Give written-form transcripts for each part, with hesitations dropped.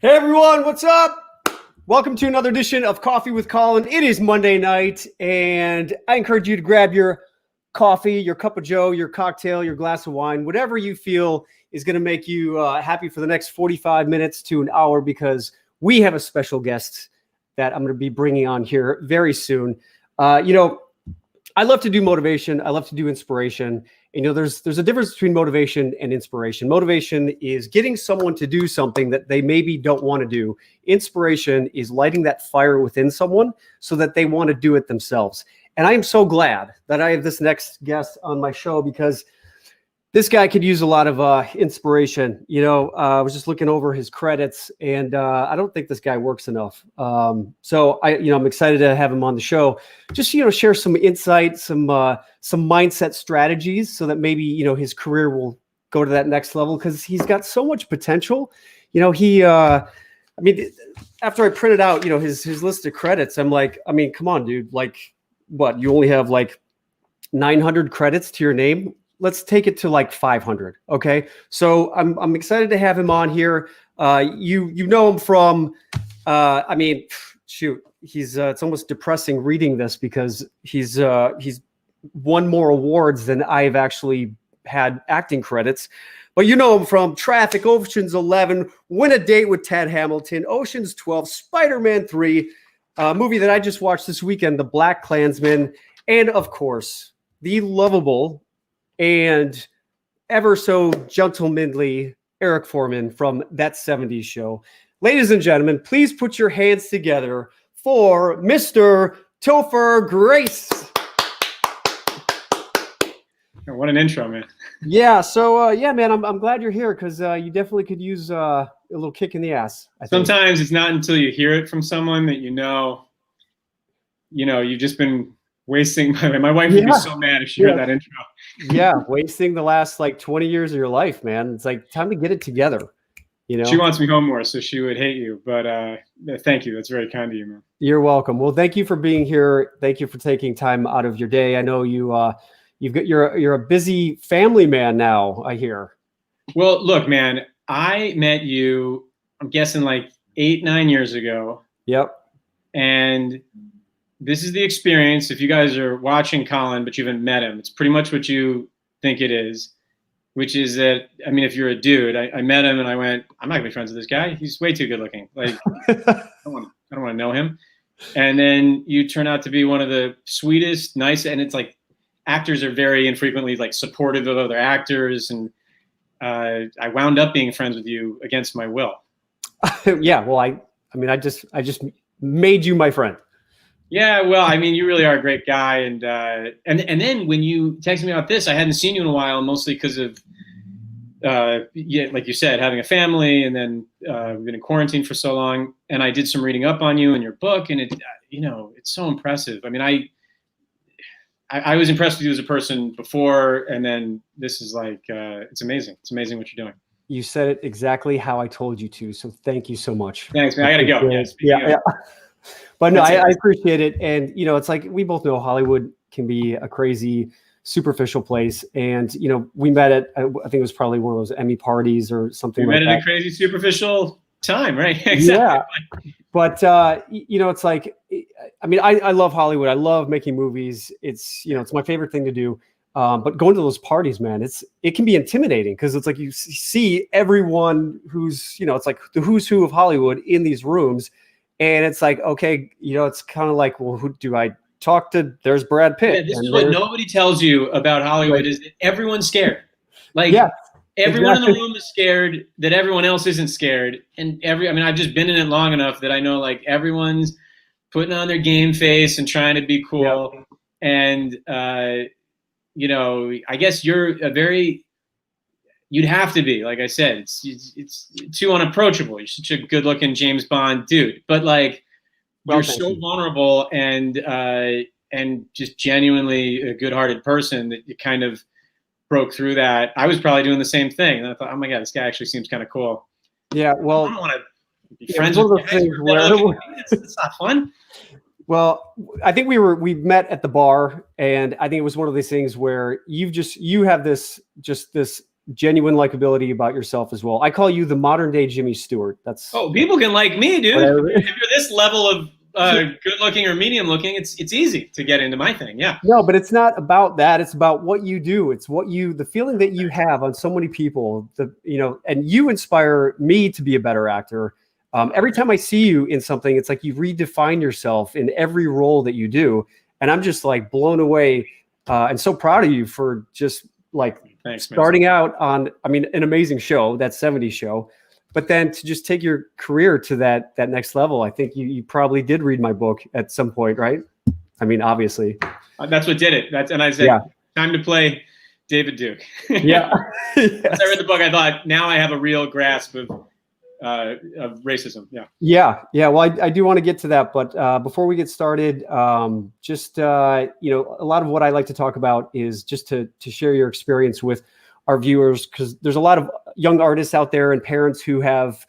Hey everyone, what's up? Welcome to another edition of Coffee with Colin. It is Monday night, and I encourage you to grab your coffee, your cup of joe, your cocktail, your glass of wine, whatever you feel is going to make you happy for the next 45 minutes to an hour, because we have a special guest that I'm going to be bringing on here very soon. I love to do motivation. I love to do inspiration. There's a difference between motivation and inspiration. Motivation is getting someone to do something that they maybe don't want to do. Inspiration is lighting that fire within someone so that they want to do it themselves. And I am so glad that I have this next guest on my show, because this guy could use a lot of inspiration. I was just looking over his credits, and I don't think this guy works enough. So I'm excited to have him on the show. Just share some insight, some mindset strategies, so that maybe his career will go to that next level, because he's got so much potential. After I printed out his list of credits, I'm like, come on, dude. Like, what? You only have like 900 credits to your name? Let's take it to like 500. Okay. So I'm excited to have him on here. You know him from, it's almost depressing reading this, because he's won more awards than I've actually had acting credits. But you know him from Traffic, Ocean's 11, Win a Date with Ted Hamilton, Ocean's 12, Spider-Man 3, a movie that I just watched this weekend, The Blackkklansman, and of course, the lovable and ever so gentlemanly Eric Foreman from That 70s Show. Ladies and gentlemen, please put your hands together for Mr. Topher Grace. What an intro, man. Yeah. So, man, I'm glad you're here, because you definitely could use a little kick in the ass. I think. Sometimes it's not until you hear it from someone that you've just been wasting. My wife would be so mad if she heard that intro. Yeah, wasting the last like 20 years of your life, man. It's like time to get it together. She wants me home more, so she would hate you. But thank you. That's very kind of you, man. You're welcome. Well, thank you for being here. Thank you for taking time out of your day. I know you're a busy family man now, I hear. Well, look, man, I met you, I'm guessing like 8-9 years ago. Yep. And this is the experience. If you guys are watching Colin, but you haven't met him, it's pretty much what you think it is, which is that, if you're a dude, I met him and I went, I'm not gonna be friends with this guy. He's way too good looking. Like, I don't want to know him. And then you turn out to be one of the sweetest, nice, and it's like actors are very infrequently like supportive of other actors. And I wound up being friends with you against my will. Yeah. Well, I just made you my friend. Yeah, well, you really are a great guy, and then when you texted me about this, I hadn't seen you in a while, mostly because of, like you said, having a family, and then we've been in quarantine for so long, and I did some reading up on you and your book, and it's so impressive. I was impressed with you as a person before, and then this is like, it's amazing. It's amazing what you're doing. You said it exactly how I told you to, so thank you so much. Thanks, man. I gotta go. Yeah. But no, I appreciate it. And, it's like, we both know Hollywood can be a crazy, superficial place. And, we met at, I think it was probably one of those Emmy parties or something like that. We met at a crazy, superficial time, right? Exactly. Yeah. But, it's like, I love Hollywood. I love making movies. It's, it's my favorite thing to do. But going to those parties, man, it can be intimidating, because it's like you see everyone who's, it's like the who's who of Hollywood in these rooms. And it's like, okay, it's kind of like, well, who do I talk to? There's Brad Pitt. Yeah, this is what nobody tells you about Hollywood, is that everyone's scared. Like, everyone in the room is scared that everyone else isn't scared. And I've just been in it long enough that I know, like, everyone's putting on their game face and trying to be cool. Yep. And, I guess you'd have to be, like I said, it's too unapproachable. You're such a good-looking James Bond dude, but like, you're so vulnerable and just genuinely a good-hearted person that you kind of broke through that. I was probably doing the same thing, and I thought, oh my God, this guy actually seems kind of cool. Yeah, well, I don't want to be friends with guys who are it's not fun. Well, I think we met at the bar, and I think it was one of these things where you have this genuine likability about yourself as well. I call you the modern day Jimmy Stewart. That's people can like me, dude. Whatever. If you're this level of good looking or medium looking, it's easy to get into my thing. Yeah. No, but it's not about that. It's about what you do. It's the feeling that you have on so many people, and you inspire me to be a better actor. Every time I see you in something, it's like you redefine yourself in every role that you do. And I'm just like blown away and so proud of you for just like starting out on, an amazing show, that 70s show. But then to just take your career to that next level, I think you probably did read my book at some point, right? Obviously. That's what did it. And I said, time to play David Duke. Yeah. Yes. Once I read the book, I thought, now I have a real grasp of racism. Yeah. Well, I do want to get to that, but before we get started, a lot of what I like to talk about is just to share your experience with our viewers, because there's a lot of young artists out there and parents who have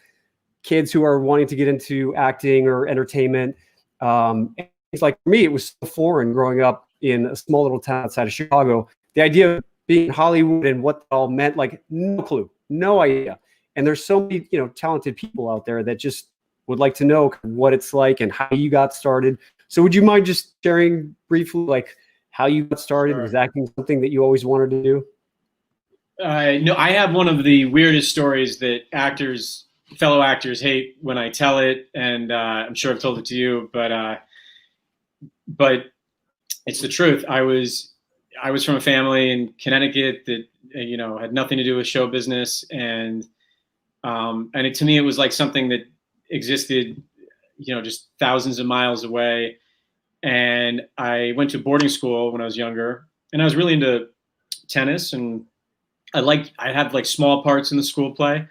kids who are wanting to get into acting or entertainment. And it's like, for me, it was so foreign growing up in a small little town outside of Chicago. The idea of being in Hollywood and what that all meant, like no clue, no idea. And there's so many, talented people out there that just would like to know what it's like and how you got started. So would you mind just sharing briefly, like how you got started? Sure. Was acting something that you always wanted to do? No, I have one of the weirdest stories that fellow actors hate when I tell it. And I'm sure I've told it to you, but it's the truth. I was from a family in Connecticut that, had nothing to do with show business. And to me, it was like something that existed, just thousands of miles away. And I went to boarding school when I was younger, and I was really into tennis, and I had like small parts in the school play.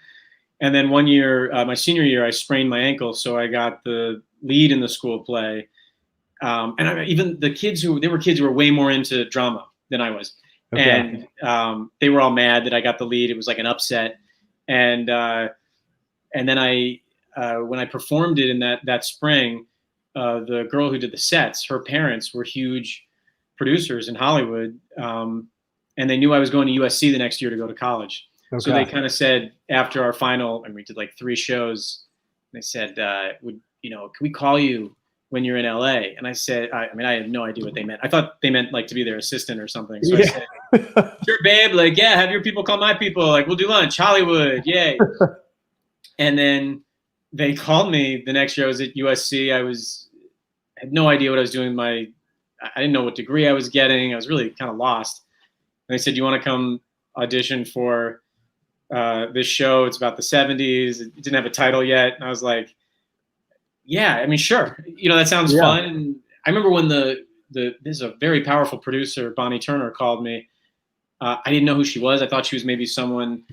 And then one year, my senior year, I sprained my ankle, so I got the lead in the school play. And even the kids who were way more into drama than I was. Okay. And they were all mad that I got the lead. It was like an upset. And then when I performed it in that spring, the girl who did the sets, her parents were huge producers in Hollywood. And they knew I was going to USC the next year to go to college. Okay. So they kind of said after our final, and we did like 3 shows, they said, can we call you when you're in LA? And I said, I had no idea what they meant. I thought they meant like to be their assistant or something. So I said, sure, babe. Like, yeah, have your people call my people. Like, we'll do lunch, Hollywood. Yay. And then they called me the next year. I was at USC. I had no idea what I was doing. I didn't know what degree I was getting. I was really kind of lost. And they said, you want to come audition for this show? It's about the 70s. It didn't have a title yet. And I was like, yeah, sure. That sounds fun. And I remember when there's a very powerful producer, Bonnie Turner, called me. I didn't know who she was. I thought she was maybe someone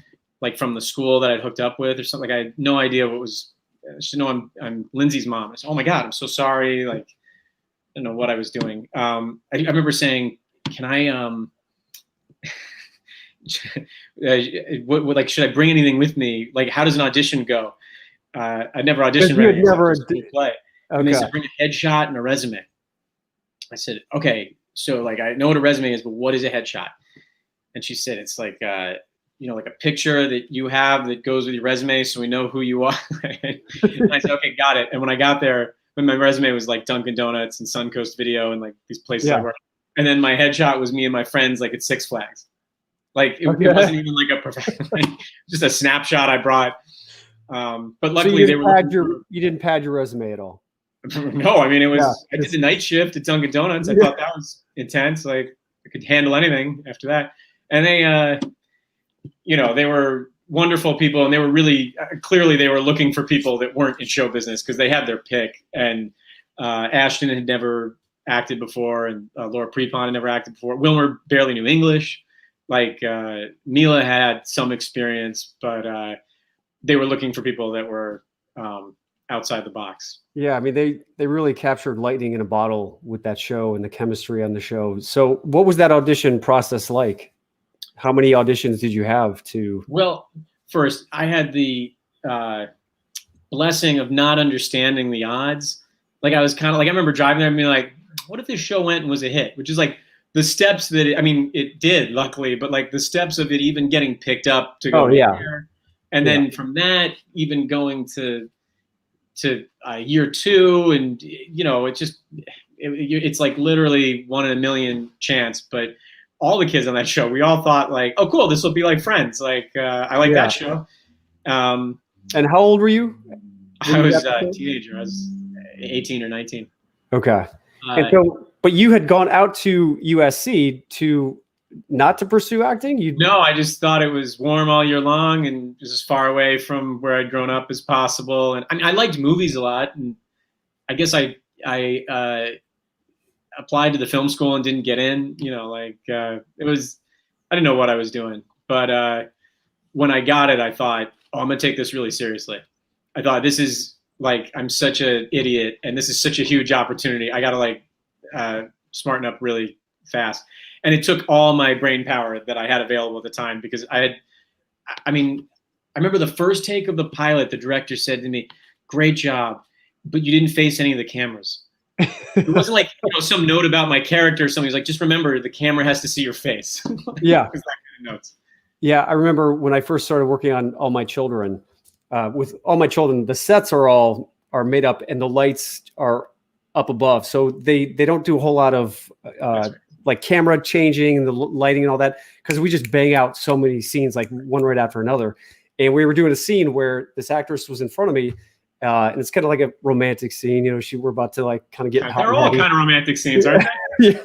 like from the school that I'd hooked up with or something. Like I had no idea what was. She know I'm Lindsay's mom. I said, oh my God, I'm so sorry. Like I don't know what I was doing. I remember saying, can I like should I bring anything with me? Like how does an audition go? I never auditioned. Play. Okay. And they said, bring a headshot and a resume. I said, okay, so like I know what a resume is, but what is a headshot? And she said, it's like like a picture that you have that goes with your resume, so we know who you are. And I said, okay, got it. And when I got there, when my resume was like Dunkin' Donuts and Suncoast Video and like these places I worked, and then my headshot was me and my friends like at Six Flags. Like it wasn't even like a professional, just a snapshot I brought. But luckily so you didn't pad your resume at all. No, it was. I did the night shift at Dunkin' Donuts. I thought that was intense. Like I could handle anything after that. And they, they were wonderful people, and they were really clearly they were looking for people that weren't in show business because they had their pick. And Ashton had never acted before, and Laura Prepon had never acted before. Wilmer barely knew English. Like Mila had some experience, but they were looking for people that were outside the box. Yeah, they really captured lightning in a bottle with that show and the chemistry on the show. So what was that audition process like? How many auditions did you have to? Well, first, I had the blessing of not understanding the odds. Like I was kind of like, I remember driving there and being like, what if this show went and was a hit? Which is like the steps that it did, luckily, but like the steps of it even getting picked up to go there, and then from that even going to year 2, and it's like literally 1 in a million chance. But all the kids on that show, we all thought like, oh cool, this will be like Friends. Like I like that show. And how old were you? I was a teenager. I was 18 or 19. Okay. And so, but you had gone out to USC not to pursue acting? No, I just thought it was warm all year long and just as far away from where I'd grown up as possible. And I liked movies a lot. And I guess I applied to the film school and didn't get in. I didn't know what I was doing. But when I got it, I thought, oh, I'm going to take this really seriously. I thought, this is like, I'm such an idiot and this is such a huge opportunity. I got to smarten up really fast. And it took all my brain power that I had available at the time, because I remember the first take of the pilot, the director said to me, great job, but you didn't face any of the cameras. It wasn't like some note about my character or something. He's like, just remember, the camera has to see your face. Yeah. That kind of notes. Yeah, I remember when I first started working on All My Children. With All My Children, the sets are made up and the lights are up above, so they don't do a whole lot of like camera changing and the lighting and all that, because we just bang out so many scenes like one right after another. And we were doing a scene where this actress was in front of me, and it's kind of like a romantic scene. We're about to like kind of get hot. They're all kind of romantic scenes, aren't they?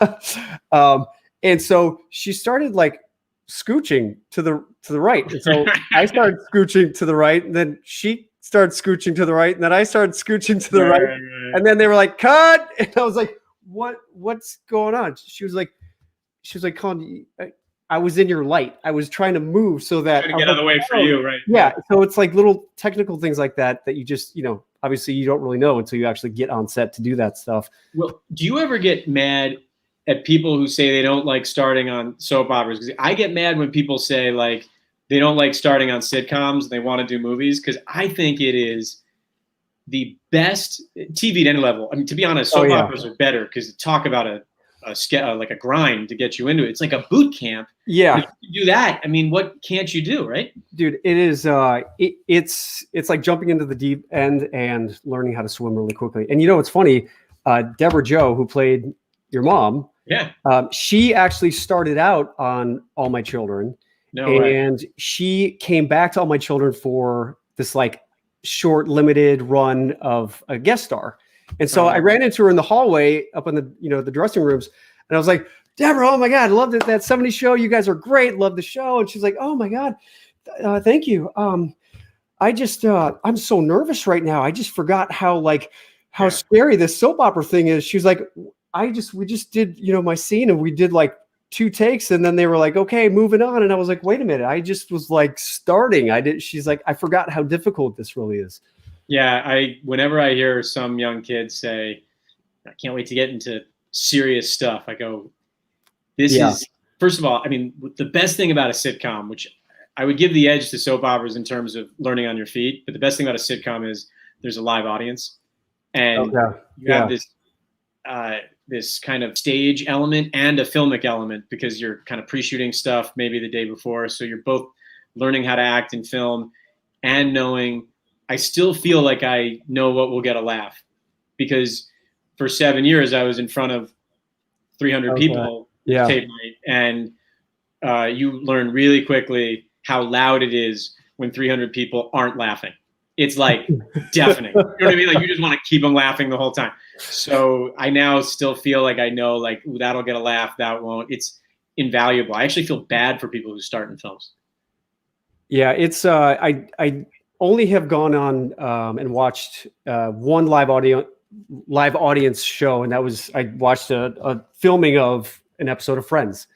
Yeah. And so she started like scooching to the right. And so I started scooching to the right, and then she started scooching to the right, and then I started scooching to the right. And then they were like, cut. And I was like, what's going on? She was like, Colin, I was in your light. I was trying to move so that to get out of the way for you, right? Yeah. So it's like little technical things like that you just, obviously you don't really know until you actually get on set to do that stuff. Well, do you ever get mad at people who say they don't like starting on soap operas? Because I get mad when people say like they don't like starting on sitcoms and they want to do movies, because I think it is the best TV at any level. I mean, to be honest, soap operas are better because talk about like a grind to get you into it. It's like a boot camp. Yeah. If you do that, I mean, what can't you do, right? Dude, it is it's like jumping into the deep end and learning how to swim really quickly. And it's funny, Deborah Jo, who played your mom, she actually started out on All My Children. And she came back to All My Children for this like short limited run of a guest star. And so I ran into her in the hallway up in the the dressing rooms, and I was like, Deborah, oh my God, I love that 70s show. You guys are great. Love the show. And she's like, oh my God, thank you. I just I'm so nervous right now. I just forgot how scary this soap opera thing is. She was like, we just did my scene, and we did like 2 takes, and then they were like, okay, moving on. And I was like, wait a minute, I just was like starting. She's like, I forgot how difficult this really is. Yeah, whenever I hear some young kids say, I can't wait to get into serious stuff, I go, this is, first of all, I mean, the best thing about a sitcom, which I would give the edge to soap operas in terms of learning on your feet, but the best thing about a sitcom is there's a live audience, and you have this kind of stage element and a filmic element, because you're kind of pre-shooting stuff maybe the day before. So you're both learning how to act in film and knowing, I still feel like I know what will get a laugh, because for 7 years I was in front of 300 people tape night, and you learn really quickly how loud it is when 300 people aren't laughing. It's like deafening. You know what I mean? Like you just want to keep them laughing the whole time. So I now still feel like I know, like, ooh, that'll get a laugh, that won't. It's invaluable. I actually feel bad for people who start in films. Yeah, it's I only have gone on and watched one live audience show, and that was I watched a filming of an episode of Friends.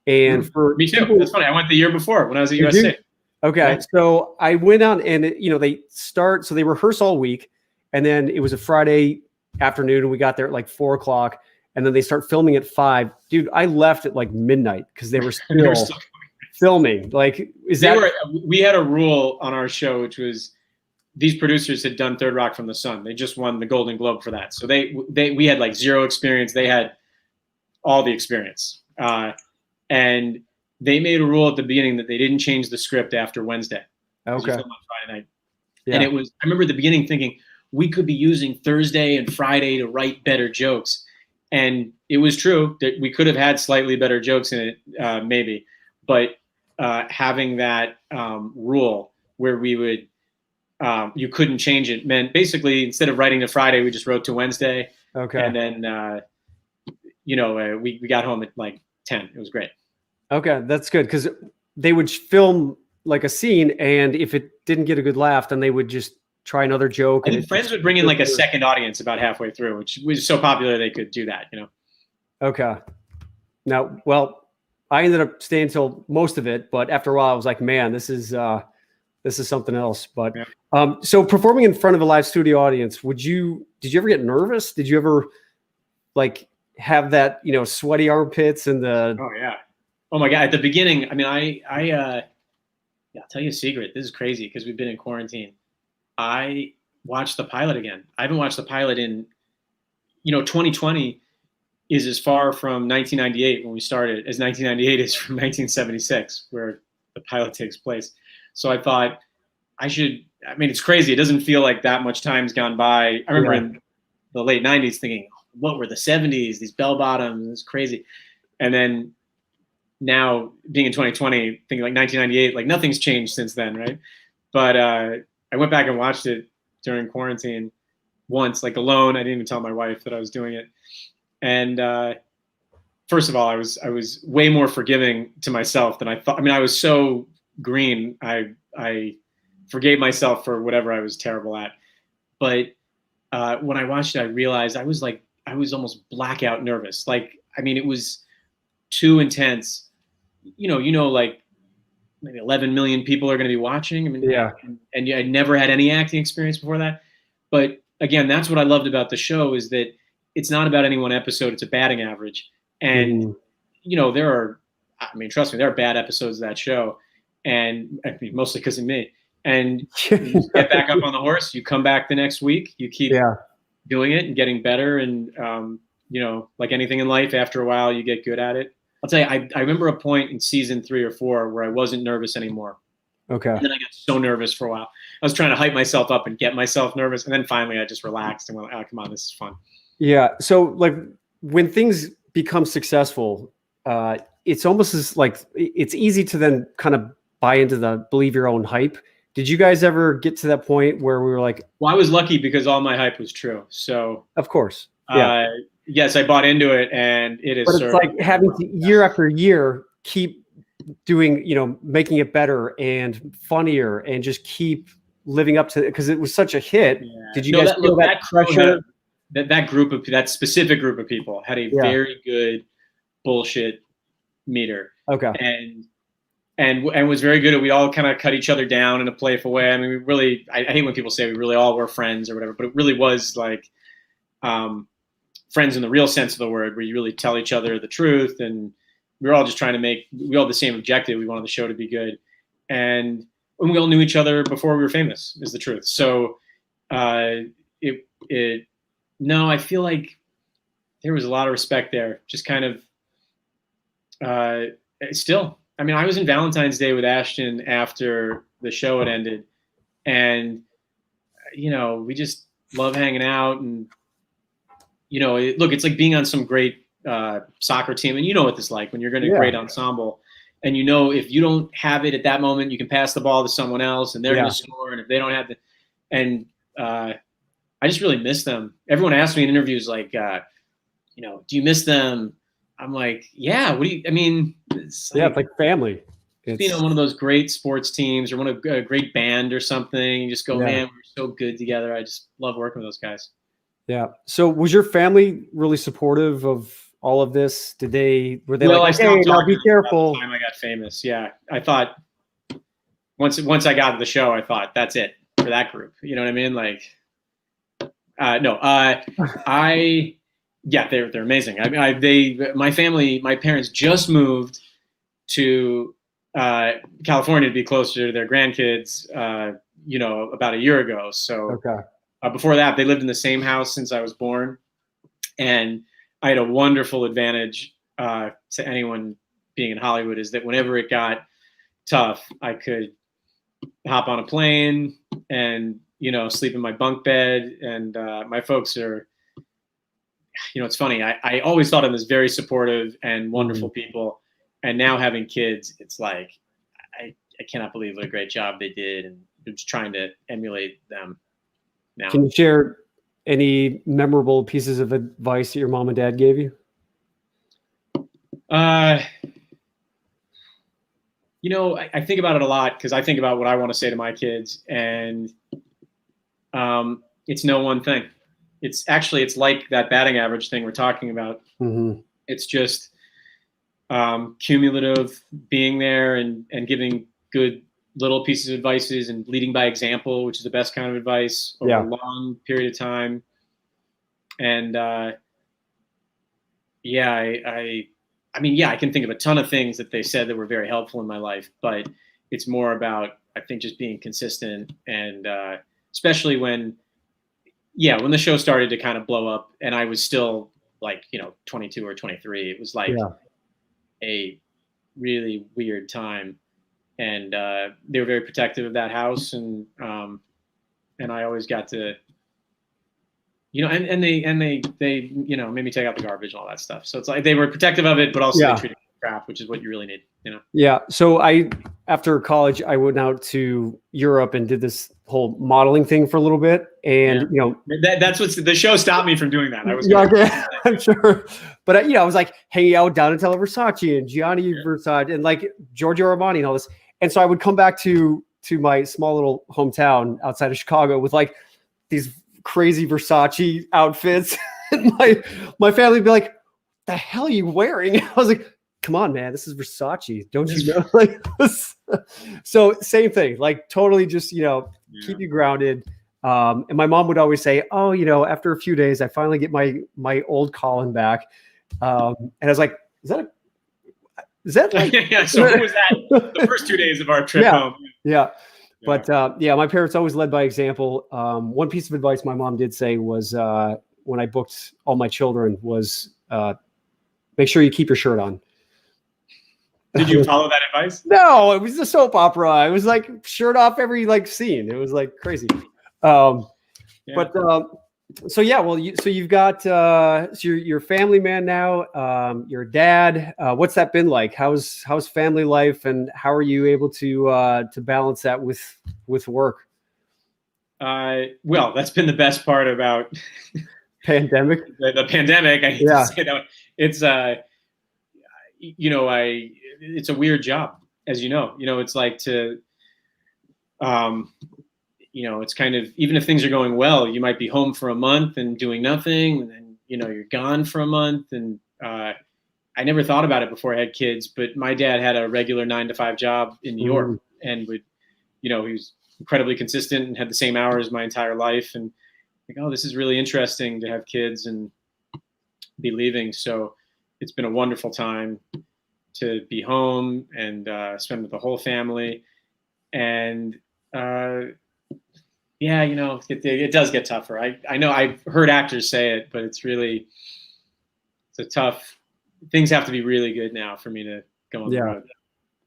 And for me too. That's funny. I went the year before when I was at USC. Okay, yeah. So I went on, and they rehearse all week, and then it was a Friday afternoon, and we got there at like 4:00, and then they start filming at 5. Dude, I left at like midnight because they were still filming. Like, we had a rule on our show, which was these producers had done Third Rock from the Sun. They just won the Golden Globe for that, so we had like zero experience. They had all the experience. And they made a rule at the beginning that they didn't change the script after Wednesday. Okay. You film on Friday night. Yeah. And I remember at the beginning thinking we could be using Thursday and Friday to write better jokes. And it was true that we could have had slightly better jokes in it, maybe. But having that rule where we would, you couldn't change it meant basically instead of writing to Friday, we just wrote to Wednesday. Okay. And then, we got home at like 10. It was great. Okay, that's good because they would film like a scene, and if it didn't get a good laugh, then they would just try another joke. I think Friends would bring in like a second audience about halfway through, which was so popular they could do that, Okay. Now, well, I ended up staying till most of it, but after a while, I was like, man, this is something else. But yeah. So performing in front of a live studio audience, did you ever get nervous? Did you ever like have that, sweaty armpits and the? Oh yeah. Oh my God. At the beginning, I mean, I'll tell you a secret. This is crazy because we've been in quarantine. I watched the pilot again. I haven't watched the pilot in, 2020 is as far from 1998 when we started as 1998 is from 1976, where the pilot takes place. So I thought it's crazy. It doesn't feel like that much time's gone by. I remember in the late 90s thinking, what were the 70s? These bell bottoms, it's crazy. And then now being in 2020, thinking like 1998, like nothing's changed since then, right? But I went back and watched it during quarantine once, like alone. I didn't even tell my wife that I was doing it. And first of all, I was way more forgiving to myself than I thought. I mean, I was so green. I forgave myself for whatever I was terrible at. But when I watched it, I realized I was almost blackout nervous. Like, I mean, it was too intense. Like maybe 11 million people are going to be watching. I mean, yeah. And I never had any acting experience before that. But again, that's what I loved about the show is that it's not about any one episode. It's a batting average. And, trust me, there are bad episodes of that show. And I mean, mostly because of me. And you get back up on the horse, you come back the next week, you keep doing it and getting better. And, like anything in life, after a while, you get good at it. I'll tell you, I remember a point in season 3 or 4 where I wasn't nervous anymore. Okay. And then I got so nervous for a while. I was trying to hype myself up and get myself nervous. And then finally I just relaxed and went, oh, come on, this is fun. Yeah. So like when things become successful, it's almost as like, it's easy to then kind of buy into the believe your own hype. Did you guys ever get to that point where we were like, well, I was lucky because all my hype was true. So of course. Yeah. Yes, I bought into it and it is. But it's like having to year after year keep doing, making it better and funnier and just keep living up to it because it was such a hit. Yeah. Did you guys feel that pressure? That specific group of people had a very good bullshit meter. Okay. And was very good at, we all kind of cut each other down in a playful way. I mean, we really, I hate when people say we really all were friends or whatever, but it really was like, friends in the real sense of the word, where you really tell each other the truth. And we were all just trying to we all had the same objective. We wanted the show to be good. And we all knew each other before we were famous, is the truth. So I feel like there was a lot of respect there. Just kind of still, I mean, I was in Valentine's Day with Ashton after the show had ended. And, we just love hanging out and, look, it's like being on some great soccer team, and you know what this is like when you're going to great ensemble, and if you don't have it at that moment, you can pass the ball to someone else, and they're going to score. And if they don't have it, and I just really miss them. Everyone asks me in interviews, like, do you miss them? I'm like, yeah. What do you? I mean, it's like family. It's being on one of those great sports teams or one of a great band or something. You just go, man, we're so good together. I just love working with those guys. Yeah. So was your family really supportive of all of this? Were they well, like, hey, now be careful? By the time I got famous. Yeah. I thought once I got to the show, I thought that's it for that group. You know what I mean? Like, they're amazing. I mean, my parents just moved to California to be closer to their grandkids, about a year ago. So, okay. Before that, they lived in the same house since I was born. And I had a wonderful advantage to anyone being in Hollywood is that whenever it got tough, I could hop on a plane and, sleep in my bunk bed. And my folks are, it's funny. I always thought of them as very supportive and wonderful people. And now having kids, it's like, I cannot believe what a great job they did. And I'm just trying to emulate them now. Can you share any memorable pieces of advice that your mom and dad gave you? I think about it a lot because I think about what I want to say to my kids, and it's no one thing. It's like that batting average thing we're talking about. Mm-hmm. It's just cumulative, being there and giving good little pieces of advices and leading by example, which is the best kind of advice over a long period of time. And I can think of a ton of things that they said that were very helpful in my life, but it's more about, I think, just being consistent. And especially when the show started to kind of blow up and I was still 22 or 23, it was like a really weird time. And they were very protective of that house. And I always got to, and they made me take out the garbage and all that stuff. So it's like they were protective of it, but also they treated it like crap, which is what you really need, Yeah. So after college, I went out to Europe and did this whole modeling thing for a little bit. And, that's what the show stopped me from doing that. I was I'm sure. But, I was like hanging out with Donatella Versace and Gianni Versace and like Giorgio Armani and all this. And so I would come back to my small little hometown outside of Chicago with like these crazy Versace outfits. And my family would be like, the hell are you wearing? I was like, come on, man, this is Versace. Don't you know? Like, so same thing, like totally just, keep you grounded. And my mom would always say, oh, after a few days, I finally get my old Colin back. And I was like, is that like, so who was that? The first 2 days of our trip home. Yeah. But my parents always led by example. One piece of advice my mom did say was when I booked all my children was make sure you keep your shirt on. Did you follow that advice? No, it was a soap opera. It was like shirt off every scene. It was like crazy. But you've got so you're a family man now. You're a dad. What's that been like? How's family life, and how are you able to balance that with work? Well, that's been the best part about pandemic. The pandemic. I hate to say that. It's it's a weird job, as you know. It's like to it's kind of, even if things are going well, you might be home for a month and doing nothing, and then you're gone for a month. And I never thought about it before I had kids, but my dad had a regular 9-to-5 job in New York, and would, he was incredibly consistent and had the same hours my entire life. And like, oh, this is really interesting to have kids and be leaving. So it's been a wonderful time to be home and spend with the whole family. And it does get tougher. I know I've heard actors say it, but it's a tough, things have to be really good now for me to go on the road.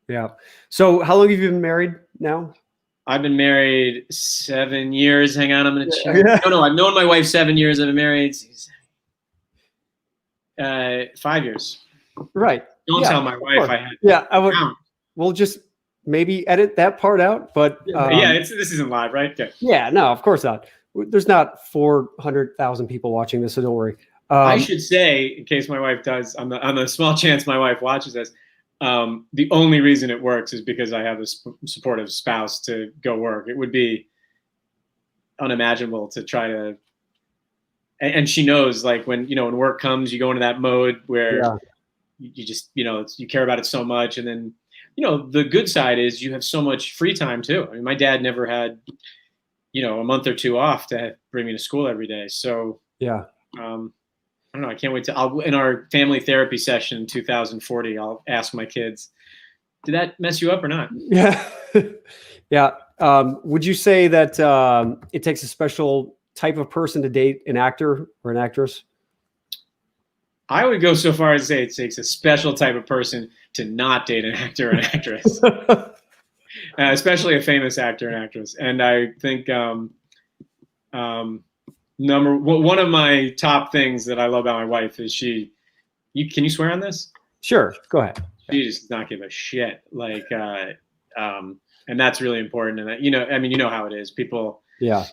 Yeah. So how long have you been married now? I've been married 7 years. Hang on, I'm going to check. No, I've known my wife 7 years. I've been married 5 years. Right. Don't tell my wife I had. Yeah, I would. We'll just maybe edit that part out. But this isn't live, right? Okay. Yeah, no, of course not. There's not 400,000 people watching this, so don't worry. I should say, in case my wife does, on the small chance my wife watches this, the only reason it works is because I have a supportive spouse to go work. It would be unimaginable to try to, and she knows, like, when work comes, you go into that mode where you just, you care about it so much. And then, the good side is you have so much free time too. I mean, my dad never had, a month or two off to bring me to school every day. So I don't know. I can't wait in our family therapy session in 2040, I'll ask my kids, did that mess you up or not? Yeah. Yeah. Would you say that it takes a special type of person to date an actor or an actress? I would go so far as to say it takes a special type of person to not date an actor or an actress, especially a famous actor and actress. And I think one of my top things that I love about my wife is can you swear on this? Sure, go ahead. She just does not give a shit. Like, and that's really important. And that, you know how it is. People, yeah.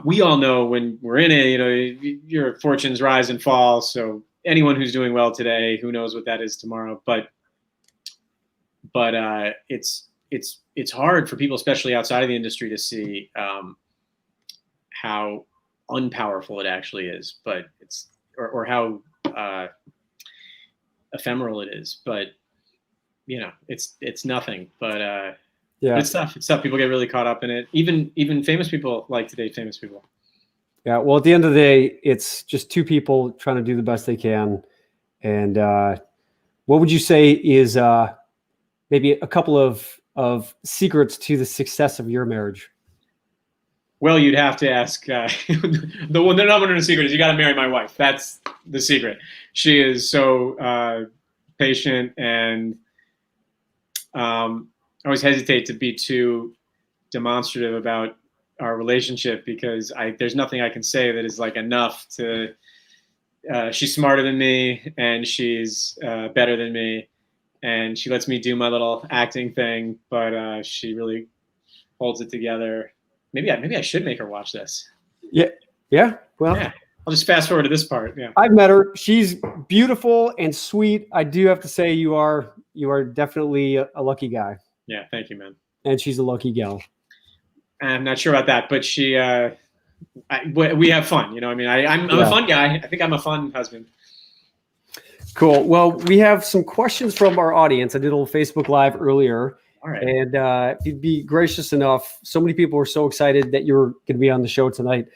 We all know when we're in it, your fortunes rise and fall. So anyone who's doing well today, who knows what that is tomorrow. But it's hard for people, especially outside of the industry, to see how unpowerful it actually is, but or how ephemeral it is. But it's nothing. But yeah, it's tough. It's tough. People get really caught up in it. Even famous people like to date famous people. Yeah. Well, at the end of the day, it's just two people trying to do the best they can. And what would you say is maybe a couple of secrets to the success of your marriage? Well, you'd have to ask the number one secret is you got to marry my wife. That's the secret. She is so patient, and I always hesitate to be too demonstrative about our relationship because there's nothing I can say that is like enough to. She's smarter than me, and she's better than me, and she lets me do my little acting thing, but she really holds it together. Maybe I should make her watch this. Yeah. Yeah. Well, yeah. I'll just fast forward to this part. Yeah. I've met her. She's beautiful and sweet. I do have to say you are definitely a lucky guy. Yeah. Thank you, man. And she's a lucky gal. I'm not sure about that, but we have fun. I'm a fun guy. I think I'm a fun husband. Cool. Well, we have some questions from our audience. I did a little Facebook Live earlier. All right. And if you'd be gracious enough, so many people were so excited that you were going to be on the show tonight.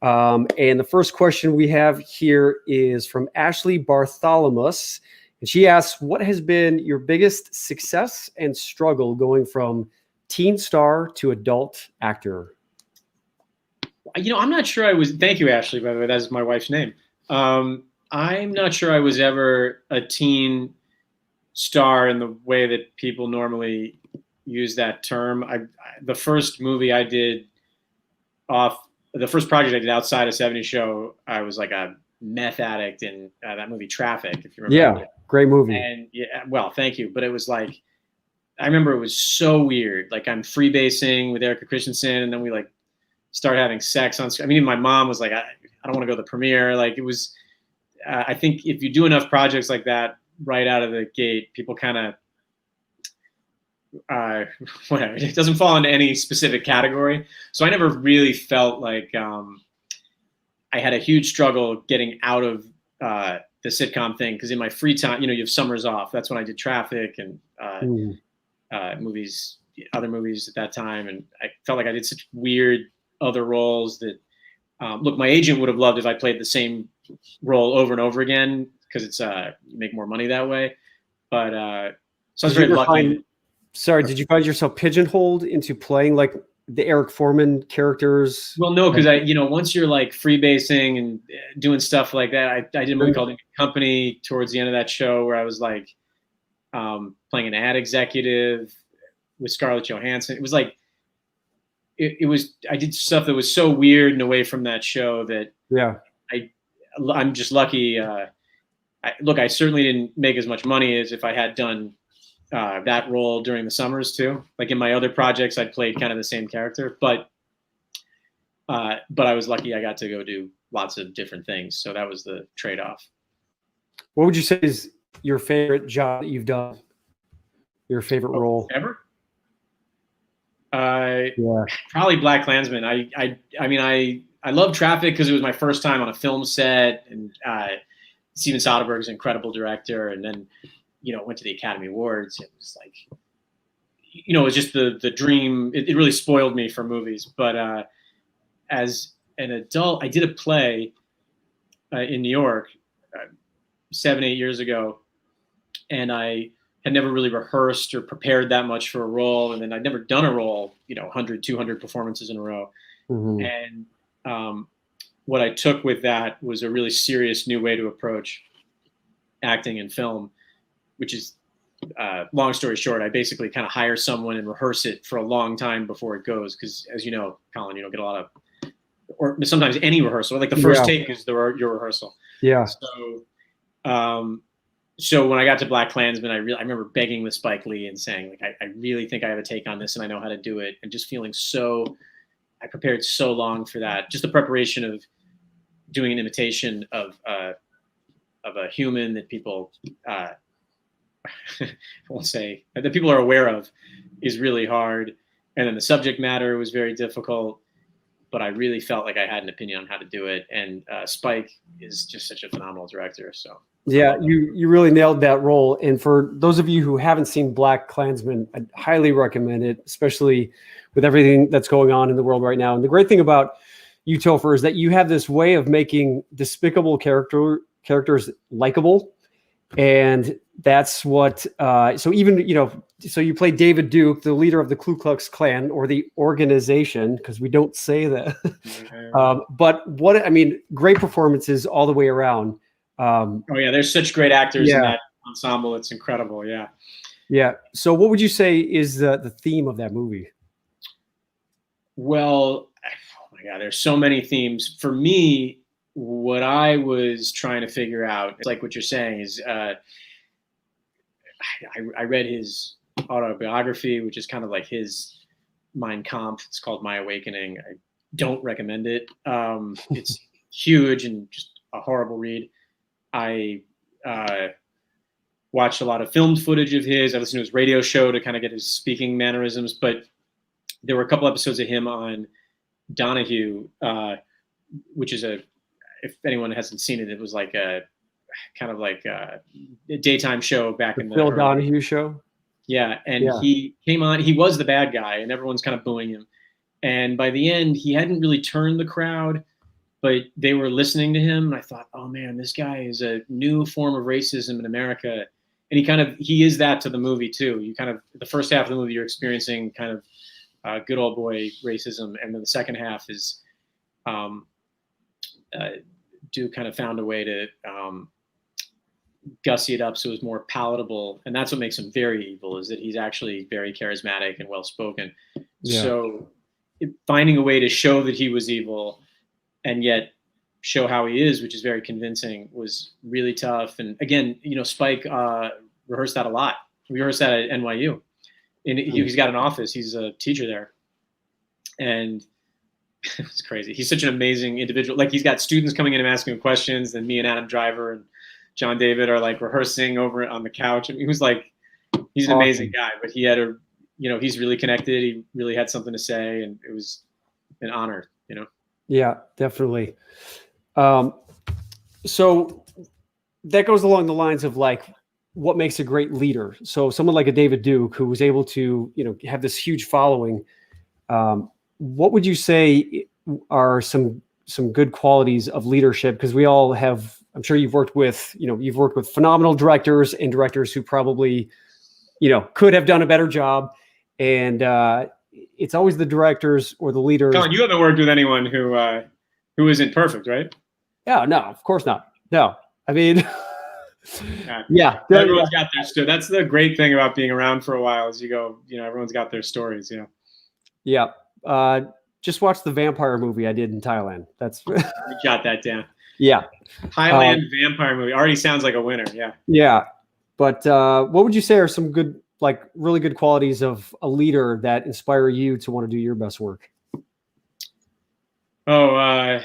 And the first question we have here is from Ashley Bartholomew. And she asks, what has been your biggest success and struggle going from teen star to adult actor? I'm not sure thank you, Ashley, by the way, that's my wife's name. I'm not sure I was ever a teen star in the way that people normally use that term. The first movie I did the first project I did outside a 70s show, I was like a meth addict in that movie Traffic, if you remember. Yeah, great movie. And well, thank you. But it was like, I remember it was so weird. Like I'm freebasing with Erica Christensen, and then we like start having sex on screen. I mean, my mom was like, I don't want to go to the premiere. Like it was, I think if you do enough projects like that right out of the gate, people kind of, whatever, it doesn't fall into any specific category. So I never really felt like I had a huge struggle getting out of the sitcom thing. Because in my free time, you have summers off. That's when I did Traffic and movies, other movies at that time. And I felt like I did such weird other roles that, look, my agent would have loved if I played the same role over and over again, because it's you make more money that way. But so I was very lucky. Sorry, did you find yourself pigeonholed into playing like the Eric Foreman characters? Well, no, because once you're like freebasing and doing stuff like that, I did a movie called Company towards the end of that show where I was like playing an ad executive with Scarlett Johansson. It was like I did stuff that was so weird and away from that show that I'm just lucky. I certainly didn't make as much money as if I had done that role during the summers too. Like in my other projects, I'd played kind of the same character, but I was lucky I got to go do lots of different things. So that was the trade-off. What would you say is your favorite job that you've done? Your favorite role ever? Probably Blackkklansman. I love Traffic because it was my first time on a film set, and Steven Soderbergh's an incredible director, and then went to the Academy Awards. It was like, it was just the dream. It really spoiled me for movies. But as an adult, I did a play in New York 7-8 years ago, and I had never really rehearsed or prepared that much for a role, and then I'd never done a role, 100, 200 performances in a row. Mm-hmm. And what I took with that was a really serious new way to approach acting and film, which is long story short, I basically kind of hire someone and rehearse it for a long time before it goes. Because as you know, Colin, you don't get a lot of, or sometimes any rehearsal. Like the first take is your rehearsal. Yeah. So when I got to Blackkklansman, I remember begging with Spike Lee and saying, like, I really think I have a take on this and I know how to do it, and just feeling I prepared so long for that. Just the preparation of doing an imitation of a human that people I won't say that people are aware of is really hard, and then the subject matter was very difficult. But I really felt like I had an opinion on how to do it, and Spike is just such a phenomenal director. So yeah, you really nailed that role. And for those of you who haven't seen Blackkklansman, I highly recommend it, especially with everything that's going on in the world right now. And the great thing about you, Topher, is that you have this way of making despicable characters likable. And that's what, so even, so you play David Duke, the leader of the Ku Klux Klan, or the organization, because we don't say that. But great performances all the way around. Oh yeah, there's such great actors in that ensemble. It's incredible. Yeah. Yeah. So what would you say is the theme of that movie? Well, oh my God, there's so many themes. For me, what I was trying to figure out, like what you're saying, is I read his autobiography, which is kind of like his Mein Kampf. It's called My Awakening. I don't recommend it. It's huge and just a horrible read. I watched a lot of filmed footage of his. I listened to his radio show to kind of get his speaking mannerisms. But there were a couple episodes of him on Donahue, which is if anyone hasn't seen it, it was like a kind of like a daytime show back in the Phil Donahue show. Yeah, and he came on. He was the bad guy, and everyone's kind of booing him. And by the end, he hadn't really turned the crowd, but they were listening to him. And I thought, oh man, this guy is a new form of racism in America. And he is that to the movie too. You kind of, the first half of the movie, you're experiencing kind of good old boy racism, and then the second half is Duke kind of found a way to gussy it up so it was more palatable, and that's what makes him very evil, is that he's actually very charismatic and well spoken. Yeah. So finding a way to show that he was evil and yet show how he is, which is very convincing, was really tough. And again, Spike rehearsed that a lot. We rehearsed that at NYU, and he's got an office. He's a teacher there, and it's crazy. He's such an amazing individual. Like, he's got students coming in and asking him questions, and me and Adam Driver and John David are like rehearsing over on the couch. And he's an amazing guy, but he had he's really connected. He really had something to say, and it was an honor, Yeah, definitely. So that goes along the lines of like, what makes a great leader? So someone like a David Duke, who was able to, have this huge following, what would you say are some good qualities of leadership? Because we all have, I'm sure you've worked with phenomenal directors and directors who probably, could have done a better job. And it's always the directors or the leaders. Colin, you haven't worked with anyone who isn't perfect, right? Yeah, no, of course not. No, I mean, yeah. Everyone's got their story. That's the great thing about being around for a while, is you go, everyone's got their stories. Yeah. Just watch the vampire movie I did in Thailand. We jot that down. Yeah. Thailand vampire movie already sounds like a winner. Yeah. Yeah. But what would you say are some good, like really good qualities of a leader that inspire you to want to do your best work? Oh,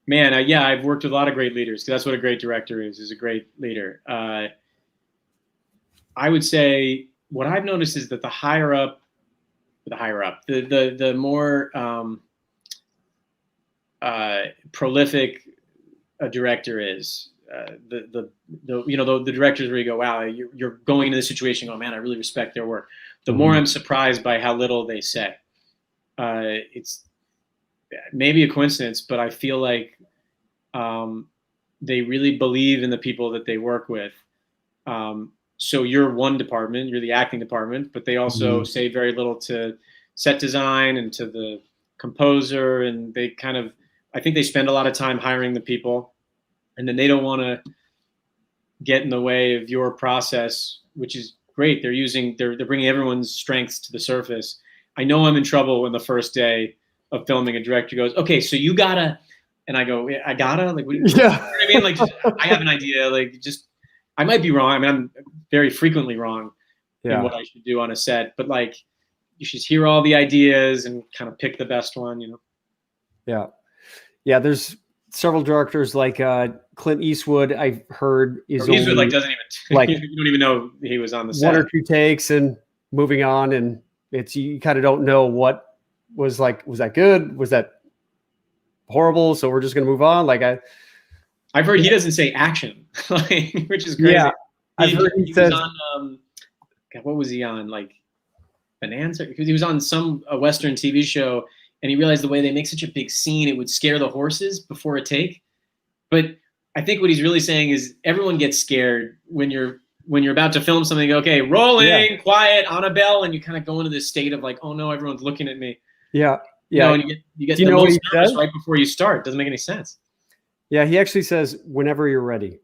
man. I've worked with a lot of great leaders, because that's what a great director is a great leader. I would say what I've noticed is that the more prolific a director is, the directors where you go, wow, you're going into this situation going, man, I really respect their work. The more I'm surprised by how little they say. It's maybe a coincidence, but I feel like they really believe in the people that they work with. So you're one department, you're the acting department, but they also say very little to set design and to the composer. And they I think they spend a lot of time hiring the people, and then they don't want to get in the way of your process, which is great. They're bringing everyone's strengths to the surface. I know I'm in trouble when the first day of filming a director goes, okay, so you gotta, and I go, I gotta, like, what, Yeah. you know what I mean? Like, just, I have an idea, like, just, I might be wrong. I mean, I'm very frequently wrong in what I should do on a set, but like, you should hear all the ideas and kind of pick the best one, you know? Yeah. Yeah. There's several directors like Clint Eastwood, I've heard is Eastwood, like, doesn't even, like, you don't even know he was on the set. 1 or 2 takes and moving on. And it's, you kind of don't know what was like, was that good? Was that horrible? So we're just going to move on. Like I've heard he doesn't say action, like, which is crazy. Yeah. I've heard he says, was on, God, what was he on? Like Bonanza? Because he was on some Western TV show, and he realized the way they make such a big scene, it would scare the horses before a take. But I think what he's really saying is everyone gets scared when you're about to film something. Okay, rolling, quiet, on a bell, and you kind of go into this state of like, oh no, everyone's looking at me. Yeah. You know, and you get the most nervous right before you start. It doesn't make any sense. Yeah, he actually says, whenever you're ready.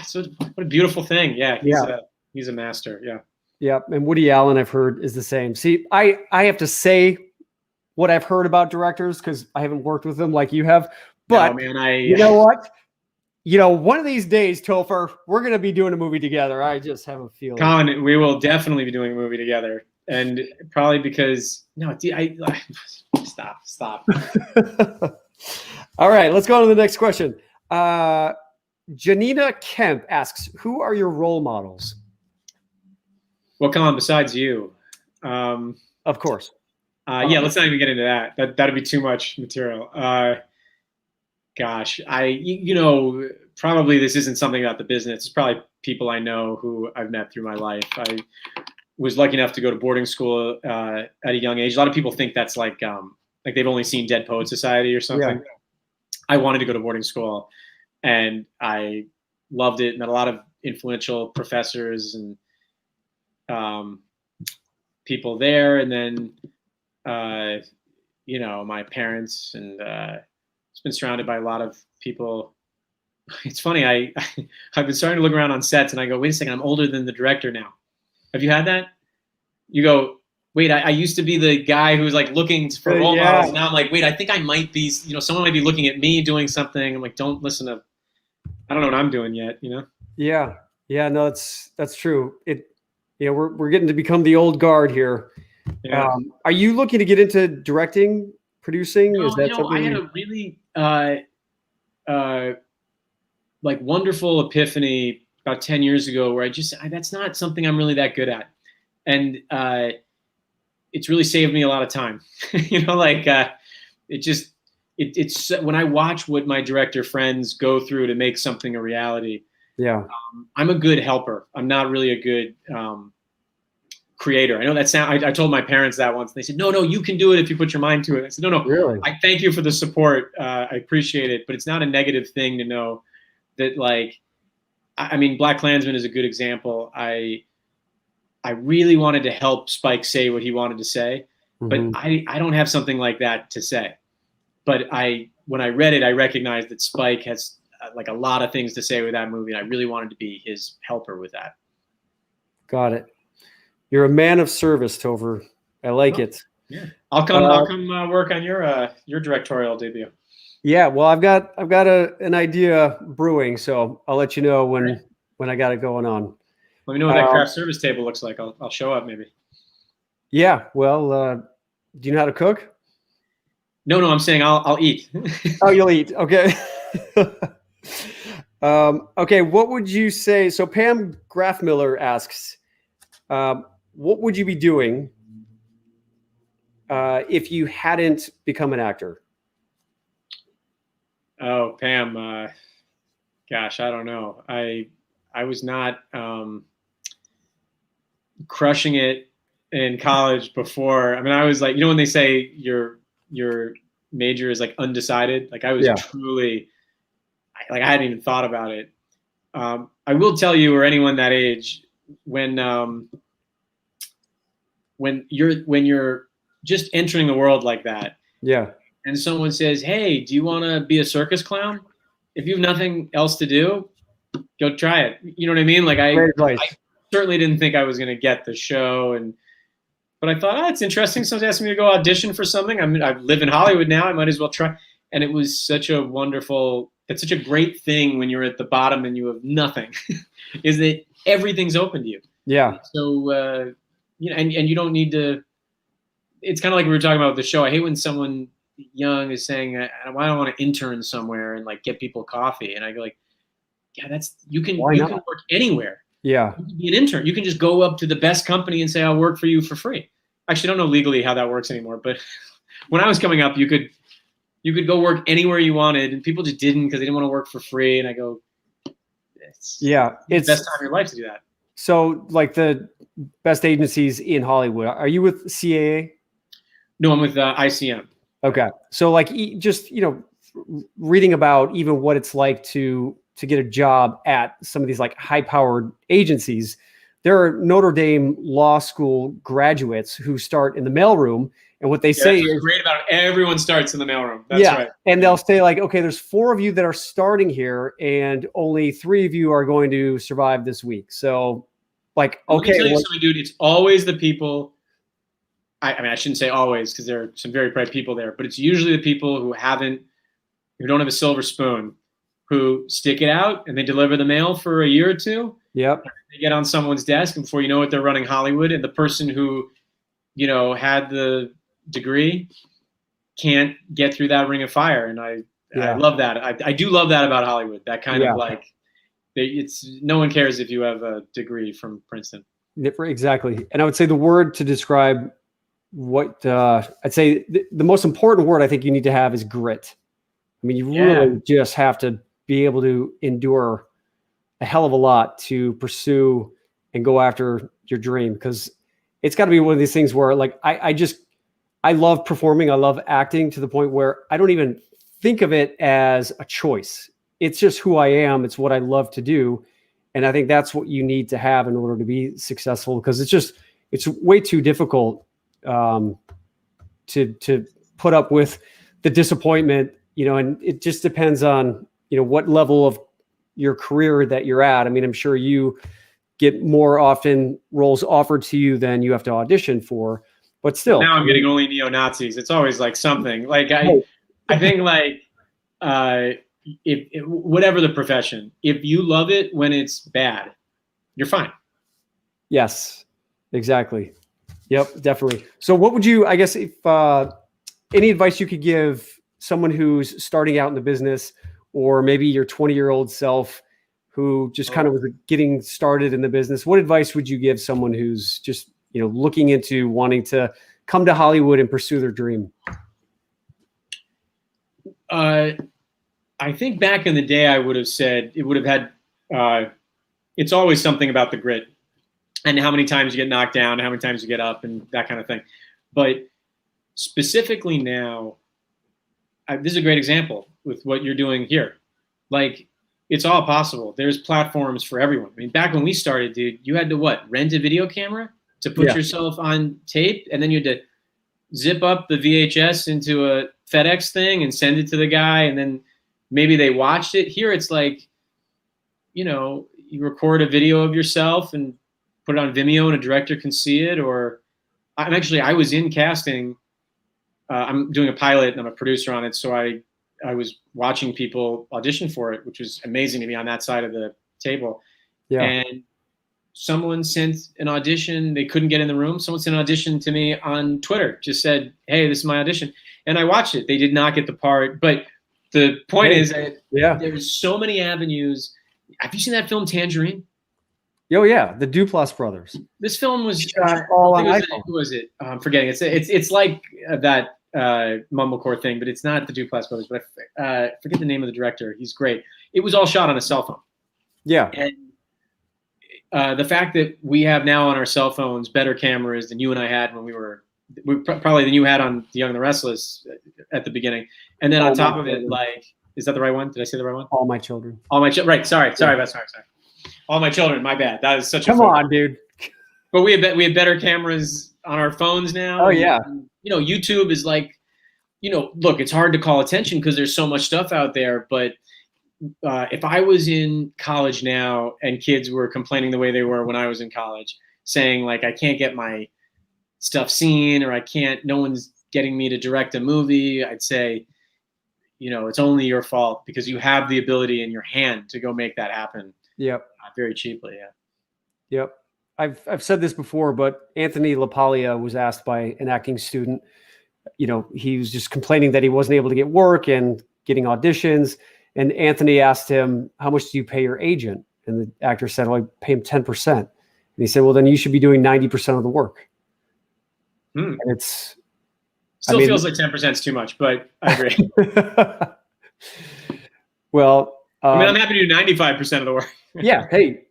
So what a beautiful thing. Yeah, he's a master. Yeah. Yeah, and Woody Allen, I've heard, is the same. See, I have to say what I've heard about directors because I haven't worked with them like you have. But no, man, you know what? You know, one of these days, Topher, we're going to be doing a movie together. I just have a feeling. Colin, we will definitely be doing a movie together. And probably because, stop. All right, let's go on to the next question. Janina Kemp asks, who are your role models? Well, Colin, besides you. Of course. Yeah, let's not even get into that. That'd be too much material. Gosh, probably this isn't something about the business. It's probably people I know who I've met through my life. I was lucky enough to go to boarding school at a young age. A lot of people think that's like they've only seen Dead Poet Society or something. Yeah. I wanted to go to boarding school, and I loved it. Met a lot of influential professors and people there, and then my parents, and it's been surrounded by a lot of people. It's funny. I've been starting to look around on sets, and I go, wait a second, I'm older than the director now. Have you had that? You go, wait, I used to be the guy who was like looking for role models. Now I'm like, wait, I think I might be, someone might be looking at me doing something. I'm like, don't listen to, I don't know what I'm doing yet, Yeah. Yeah, no, that's true. We're getting to become the old guard here. Yeah. Are you looking to get into directing, producing? No, Is that something? I had a really wonderful epiphany about 10 years ago where that's not something I'm really that good at. And it's really saved me a lot of time. It's when I watch what my director friends go through to make something a reality. Yeah. I'm a good helper. I'm not really a good creator. I know that sound. I told my parents that once. They said, no, you can do it if you put your mind to it. I said, no. Really? I thank you for the support. I appreciate it, but it's not a negative thing to know that, like, I mean, Blackkklansman is a good example. I really wanted to help Spike say what he wanted to say, but I don't have something like that to say. But when I read it, I recognized that Spike has like a lot of things to say with that movie, and I really wanted to be his helper with that. Got it. You're a man of service, Topher. I like it. Yeah, I'll come work on your directorial debut. Yeah, well, I've got an idea brewing, so I'll let you know when I got it going on. Let me know what that craft service table looks like. I'll show up maybe. Yeah. Well, do you know how to cook? No. I'm saying I'll eat. Oh, you'll eat. Okay. Okay. What would you say? So Pam Graffmiller asks, what would you be doing if you hadn't become an actor? Oh, Pam. Gosh, I don't know. I was not crushing it in college before. I mean, I was like, when they say your major is like undecided, like I was truly, I hadn't even thought about it. I will tell you, or anyone that age, when you're just entering the world like that, and someone says, hey, do you want to be a circus clown? If you have nothing else to do, go try it. You know what I mean? Like I certainly didn't think I was going to get the show, but I thought, it's interesting. Someone's asking me to go audition for something. I live in Hollywood now. I might as well try. And it was such a it's such a great thing when you're at the bottom and you have nothing, is that everything's open to you. Yeah. So, and you don't need to, it's kind of like we were talking about with the show. I hate when someone young is saying, I don't want to intern somewhere and like get people coffee. And I go like, yeah, you can work anywhere. Yeah. You can be an intern. You can just go up to the best company and say, I'll work for you for free. Actually, I don't know legally how that works anymore, but when I was coming up, you could go work anywhere you wanted, and people just didn't because they didn't want to work for free. And I go, it's the best time of your life to do that. So like the best agencies in Hollywood, are you with CAA? No, I'm with ICM. Okay. So like just, reading about even what it's like to get a job at some of these like high powered agencies, there are Notre Dame law school graduates who start in the mailroom. And what they say is great about it. Everyone starts in the mailroom. That's right. And they'll say like, okay, there's 4 of you that are starting here and only 3 of you are going to survive this week. So like, okay. Let me tell you something, dude, it's always the people. I mean, I shouldn't say always because there are some very bright people there, but it's usually the people who don't have a silver spoon, who stick it out and they deliver the mail for a year or two. Yep. They get on someone's desk and before you know it, they're running Hollywood, and the person who, had the degree can't get through that ring of fire. And I love that. I do love that about Hollywood. That kind of like, no one cares if you have a degree from Princeton. Exactly. And I would say the word to describe what I'd say the most important word I think you need to have is grit. I mean, you really just have to be able to endure a hell of a lot to pursue and go after your dream, because it's got to be one of these things where like I love performing. I love acting to the point where I don't even think of it as a choice. It's just who I am. It's what I love to do. And I think that's what you need to have in order to be successful, because it's way too difficult to put up with the disappointment, and it just depends on, what level of your career that you're at. I mean, I'm sure you get more often roles offered to you than you have to audition for, but still. Now I'm getting only neo-Nazis. It's always like something like I think like if whatever the profession, if you love it when it's bad, you're fine. Yes, exactly. Yep, definitely. So what would you, I guess, if any advice you could give someone who's starting out in the business, or maybe your 20-year-old self who just kind of was getting started in the business, what advice would you give someone who's just, looking into wanting to come to Hollywood and pursue their dream? I think back in the day, I would have said it would have had, it's always something about the grit and how many times you get knocked down, how many times you get up and that kind of thing. But specifically now, this is a great example with what you're doing here. Like, it's all possible. There's platforms for everyone. I mean, back when we started, dude, you had to rent a video camera to put yourself on tape, and then you had to zip up the VHS into a FedEx thing and send it to the guy, and then maybe they watched it. Here it's like, you record a video of yourself and put it on Vimeo and a director can see it. Or I was in casting. I'm doing a pilot and I'm a producer on it. So I was watching people audition for it, which was amazing to be on that side of the table. Yeah. And someone sent an audition. They couldn't get in the room. Someone sent an audition to me on Twitter, just said, hey, this is my audition. And I watched it. They did not get the part. But the point is that there's so many avenues. Have you seen that film Tangerine? Oh yeah, the Duplass brothers. This film was all on iPhone. Who was it? I'm forgetting. It's like that mumblecore thing, but it's not the Duplass brothers. But I forget the name of the director. He's great. It was all shot on a cell phone. Yeah. And the fact that we have now on our cell phones better cameras than you and I had when we probably than you had on The Young and the Restless at the beginning. And then on top of it, like, is that the right one? Did I say the right one? All My Children. All My Children. Right. Sorry. All My Children. My bad. That is such a Come on, dude. But we have better cameras on our phones now. Oh yeah. And, YouTube is like, look, it's hard to call attention because there's so much stuff out there, but if I was in college now and kids were complaining the way they were when I was in college, saying like, I can't get my stuff seen, or no one's getting me to direct a movie, I'd say, it's only your fault because you have the ability in your hand to go make that happen. Yep. Very cheaply. Yeah. Yep. I've said this before, but Anthony LaPaglia was asked by an acting student, he was just complaining that he wasn't able to get work and getting auditions. And Anthony asked him, how much do you pay your agent? And the actor said, well, I pay him 10%. And he said, well, then you should be doing 90% of the work. And it's still feels like 10% is too much, but I agree. Well, I'm happy to do 95% of the work. Yeah. Hey,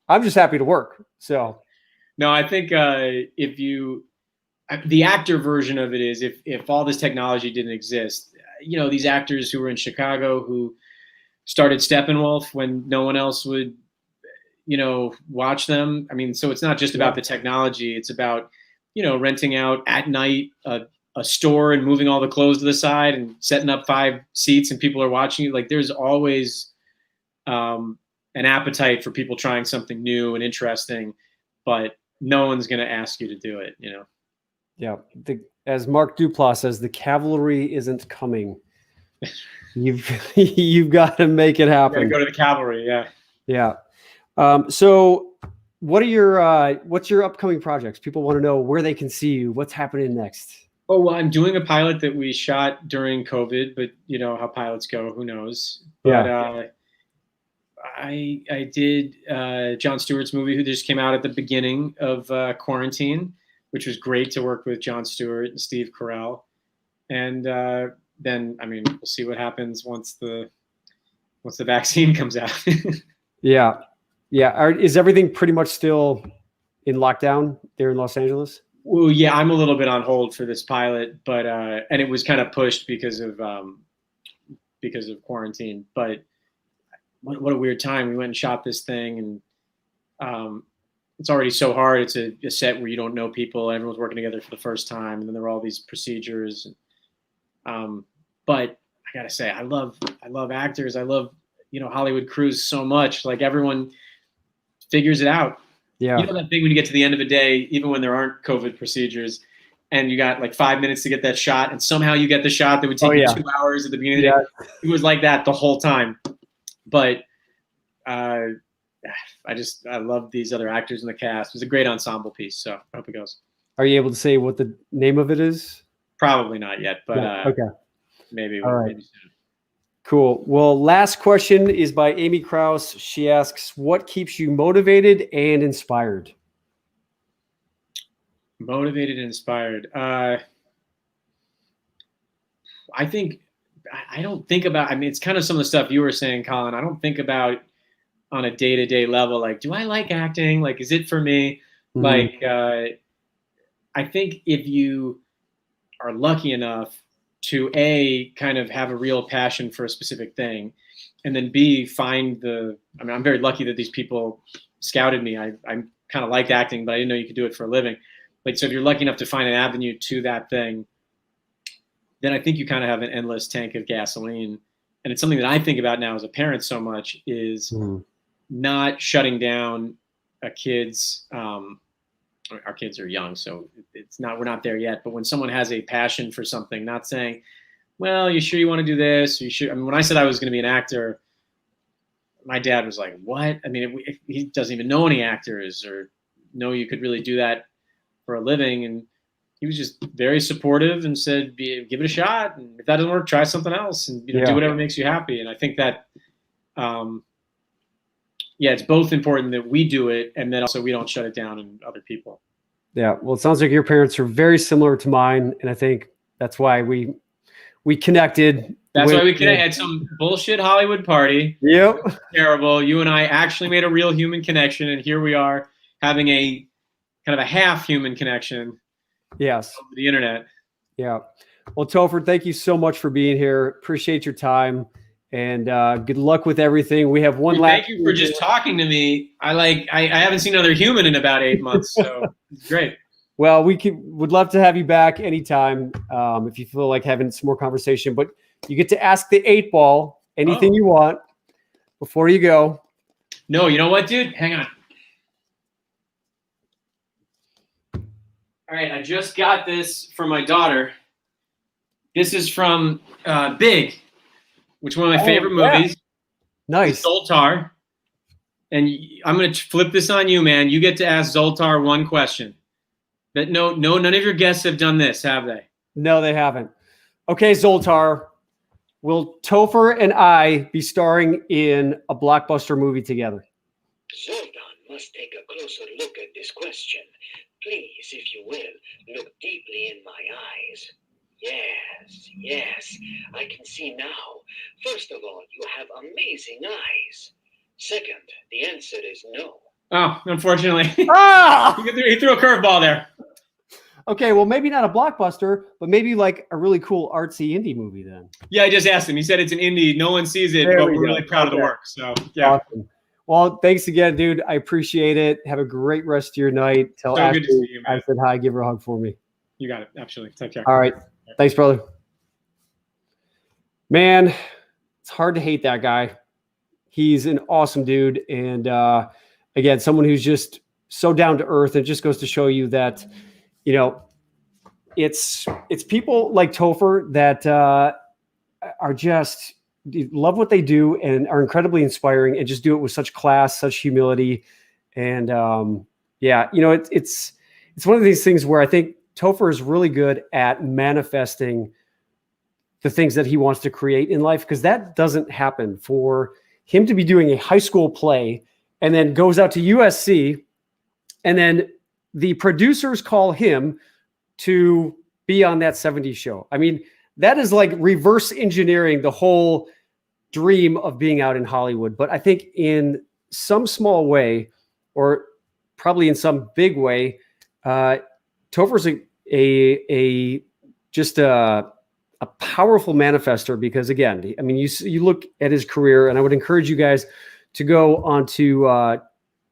I'm just happy to work. So no, I think the actor version of it is if all this technology didn't exist, these actors who were in Chicago who started Steppenwolf when no one else would, watch them. I mean, so it's not just about the technology. It's about, renting out at night a store and moving all the clothes to the side and setting up 5 seats and people are watching you. Like there's always an appetite for people trying something new and interesting, but no one's going to ask you to do it, Yeah. As Mark Duplass says, the cavalry isn't coming. You've got to make it happen. Go to the cavalry. Yeah. Yeah. So what's your upcoming projects? People want to know where they can see you. What's happening next? Oh, well, I'm doing a pilot that we shot during COVID, but you know how pilots go, who knows? But I did Jon Stewart's movie, who just came out at the beginning of quarantine, which was great to work with Jon Stewart and Steve Carell. And then, we'll see what happens once the vaccine comes out. Yeah. Is everything pretty much still in lockdown there in Los Angeles? Well, yeah, I'm a little bit on hold for this pilot, but and it was kind of pushed because of quarantine. But what a weird time. We went and shot this thing, and it's already so hard. It's a set where you don't know people. Everyone's working together for the first time, and then there were all these procedures. But I gotta say, I love actors. I love Hollywood crews so much. Like everyone figures it out. Yeah. You know that thing when you get to the end of a day, even when there aren't COVID procedures, and you got like 5 minutes to get that shot, and somehow you get the shot that would take you 2 hours at the beginning of the day. It was like that the whole time. But I love these other actors in the cast. It was a great ensemble piece, so I hope it goes. Are you able to say what the name of it is? Probably not yet, but okay. Maybe. All right. Maybe soon. Cool. Well, last question is by Amy Krause. She asks, what keeps you motivated and inspired? Motivated and inspired. I think I don't think about, it's kind of some of the stuff you were saying, Colin. I don't think about on a day-to-day level, like, do I like acting? Like, is it for me? Mm-hmm. Like, I think if you are lucky enough to A, kind of have a real passion for a specific thing, and then B, find I'm very lucky that these people scouted me. I kind of liked acting, but I didn't know you could do it for a living. Like, so if you're lucky enough to find an avenue to that thing, then I think you kind of have an endless tank of gasoline. And it's something that I think about now as a parent so much is not shutting down a kid's, our kids are young, so we're not there yet. But when someone has a passion for something, not saying, well, you sure you want to do this? You should. When I said I was going to be an actor, my dad was like, what? He doesn't even know any actors or know you could really do that for a living. And he was just very supportive and said, give it a shot. And if that doesn't work, try something else and do whatever makes you happy. And I think that, it's both important that we do it and then also we don't shut it down in other people. Yeah. Well, it sounds like your parents are very similar to mine. And I think that's why we connected. That's why we connected at some bullshit Hollywood party. Yep. Terrible. You and I actually made a real human connection. And here we are having a kind of a half human connection. Yes. Over the internet. Yeah. Well, Topher, thank you so much for being here. Appreciate your time. And good luck with everything. We have one last. Thank you for just talking to me. I haven't seen another human in about 8 months, so it's great. Well, would love to have you back anytime if you feel like having some more conversation. But you get to ask the 8 Ball anything you want. before you go. No, you know what, dude? Hang on. All right, I just got this from my daughter. This is from Big, which is one of my favorite movies. Nice. It's Zoltar. And I'm going to flip this on you, man. You get to ask Zoltar one question. But no, none of your guests have done this, have they? No, they haven't. Okay, Zoltar, will Topher and I be starring in a blockbuster movie together? Zoltan must take a closer look at this question. Please, if you will, look deeply in my eyes. Yes, I can see now. First of all, you have amazing eyes. Second, the answer is no. Oh, unfortunately. Ah! He threw a curveball there. Okay, well, maybe not a blockbuster, but maybe like a really cool artsy indie movie then. Yeah, I just asked him. He said it's an indie. No one sees it, but we're really proud of the work. So, yeah. Awesome. Well, thanks again, dude. I appreciate it. Have a great rest of your night. Tell So good to see you, man. I said hi. Give her a hug for me. You got it. Absolutely. Take care. All right. Thanks, brother. Man, it's hard to hate that guy. He's an awesome dude. And again, someone who's just so down to earth. It just goes to show you that, you know, it's people like Topher that are just love what they do and are incredibly inspiring and just do it with such class, such humility. And yeah, you know, it's one of these things where I think Topher is really good at manifesting the things that he wants to create in life, because that doesn't happen. For him to be doing a high school play and then goes out to USC, and then the producers call him to be on that 70s show. I mean, that is like reverse engineering the whole dream of being out in Hollywood. But I think in some small way, or probably in some big way, Topher's just a powerful manifester, because again, I mean, you look at his career, and I would encourage you guys to go onto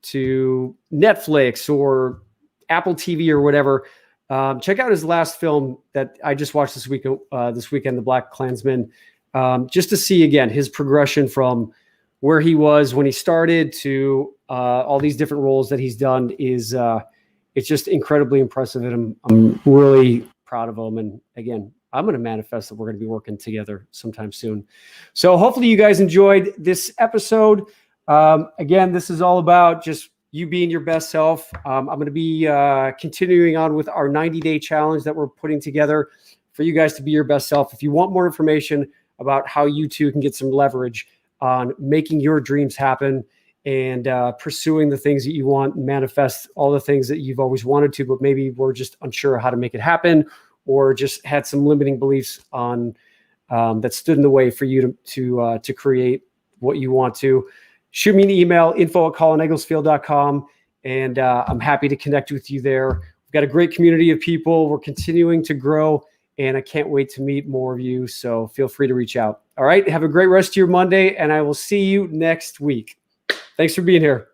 to Netflix or Apple TV or whatever. Check out his last film that I just watched this weekend, The Blackkklansman, just to see again his progression from where he was when he started to all these different roles that he's done. Is it's just incredibly impressive, and I'm really proud of him. And again, I'm going to manifest that we're going to be working together sometime soon. So hopefully you guys enjoyed this episode. Again, this is all about just you being your best self. I'm going to be continuing on with our 90-day challenge that we're putting together for you guys to be your best self. If you want more information about how you too can get some leverage on making your dreams happen and pursuing the things that you want, manifest all the things that you've always wanted to, but maybe we're just unsure how to make it happen, or just had some limiting beliefs on that stood in the way for you to create what you want to. Shoot me an email, info@colinegglesfield.com, and I'm happy to connect with you there. We've got a great community of people. We're continuing to grow, and I can't wait to meet more of you. So feel free to reach out. All right. Have a great rest of your Monday, and I will see you next week. Thanks for being here.